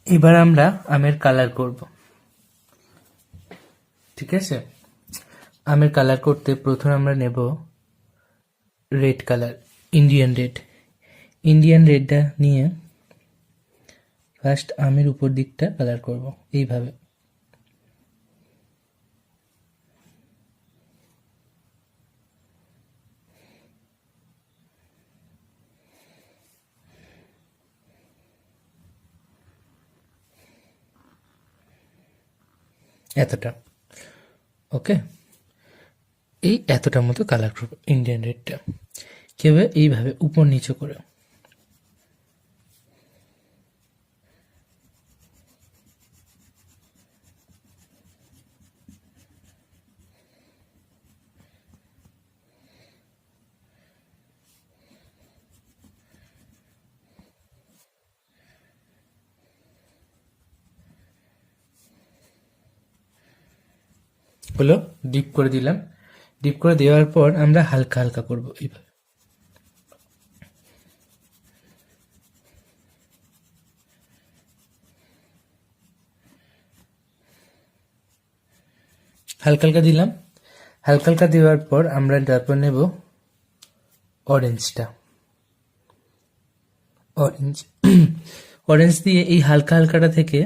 এবার আমরা আমের কালার করব। ঠিক আছে, আমের কালার করতে প্রথমে আমরা নেব রেড কালার, ইন্ডিয়ান রেডটা নিয়ে ফার্স্ট আমের উপর দিকটা কালার করব এইভাবে। এতটা, ওকে, এই এতটা মতো কালার করব ইন্ডিয়ান রেডটা, কিভাবে? এইভাবে উপর নিচে করে। হলো, ডিপ করে দিলাম। ডিপ করে দেওয়ার পর আমরা হালকা হালকা করব এইভাবে। হালকা হালকা দিলাম। হালকা হালকা দেওয়ার পর আমরা তারপর নেব অরেঞ্জটা। অরেঞ্জ অরেঞ্জ দিয়ে এই হালকা হালকাটা থেকে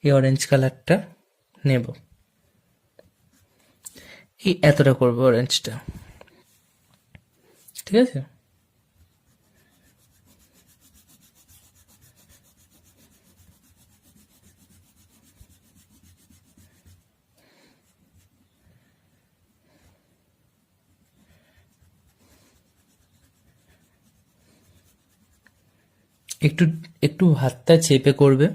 এই অরেঞ্জ কালারটা নেব। এই এতটা করবো অরেঞ্জটা, ঠিক আছে। একটু একটু হাতটা চেপে করবে।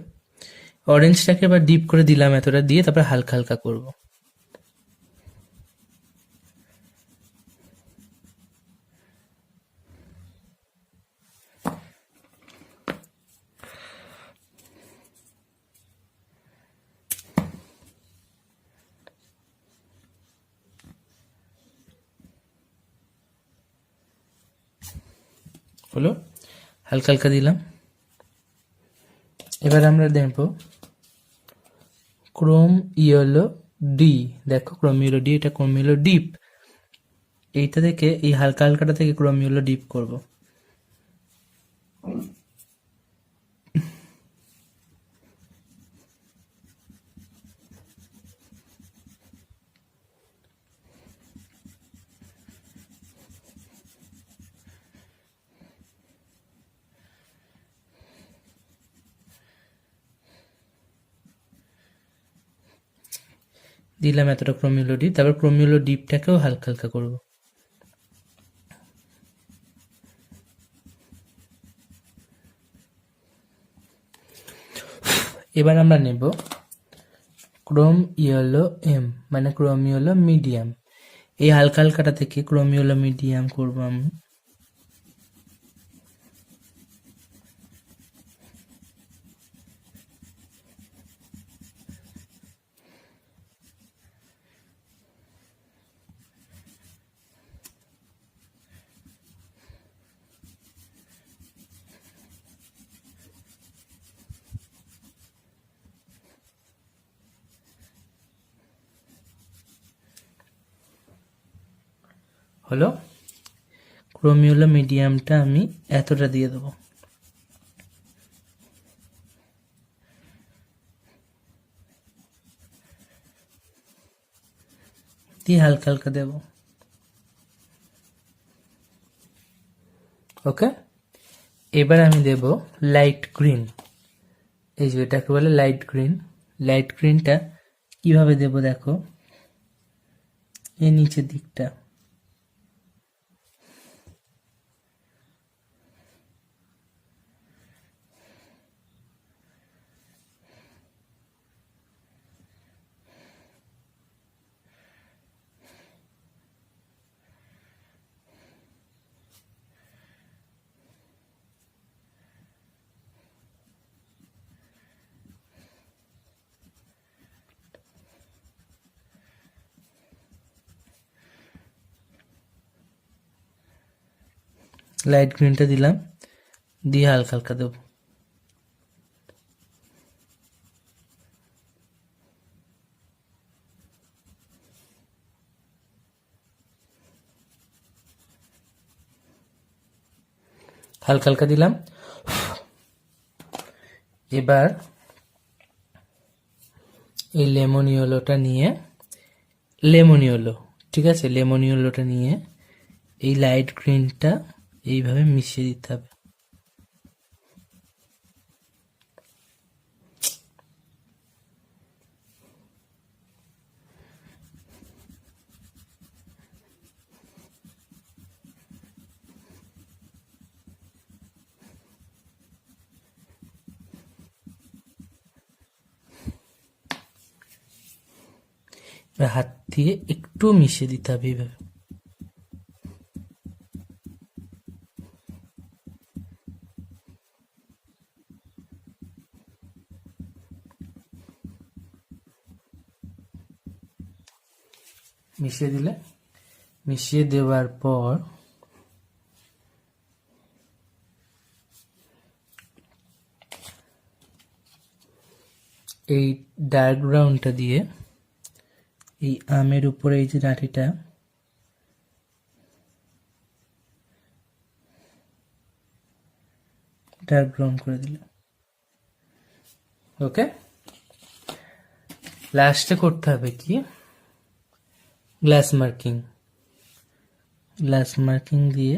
অরেঞ্জটাকে এবার ডিপ করে দিলাম এতটা দিয়ে, তারপর হালকা হালকা করব। হলো, হালকা হালকা দিলাম। এবার আমরা দেখব ক্রোম ইয়েলো ডি। দেখো ক্রোম ইয়েলো ডি, এটা ক্রোম ইয়েলো ডিপ। এইটা থেকে, এই হালকা হালকাটা থেকে ক্রোম ইয়েলো ডিপ করব। দিলাম এতটা ক্রোম ইয়েলো ডিপ, তারপর ক্রোম ইয়েলো ডিপটাকেও হালকা হালকা করব। এবার আমরা নেব ক্রোম ইয়েলো এম, মানে ক্রোম ইয়েলো মিডিয়াম। এই হালকা হালকাটা থেকে ক্রোম ইয়েলো মিডিয়াম করবো আমি। হলো, ক্রোম ইয়েলো মিডিয়ামটা আমি এতটা দিয়ে দেবো। দিয়ে হালকা হালকা দেব, ওকে। এবার আমি দেব লাইট গ্রিন। এই যে এটাকে বলে লাইট গ্রিন। লাইট গ্রিনটা কিভাবে দেব দেখো, এই নিচের দিকটা। লাইট গ্রিনটা দিলাম, দিয়ে হালকা হালকা দেবো। হালকা হালকা দিলাম। এবার এই লেমন ইয়েলোটা নিয়ে, লেমন ইয়েলো, ঠিক আছে, লেমন ইয়েলোটা নিয়ে এই লাইট গ্রিনটা এইভাবে মিশিয়ে দিতে হবে। এবার হাত দিয়ে একটু মিশিয়ে দিতে হবে এইভাবে। মিশিয়ে দিলে, মিশিয়ে দেওয়ার পর এই ডার্ক ব্রাউনটা দিয়ে এই আমের উপরে এই যে ডাঁটিটা ডার্ক ব্রাউন করে দিল। ওকে, লাস্টে করতে হবে কি, গ্লাস মার্কিং। গ্লাস মার্কিং দিয়ে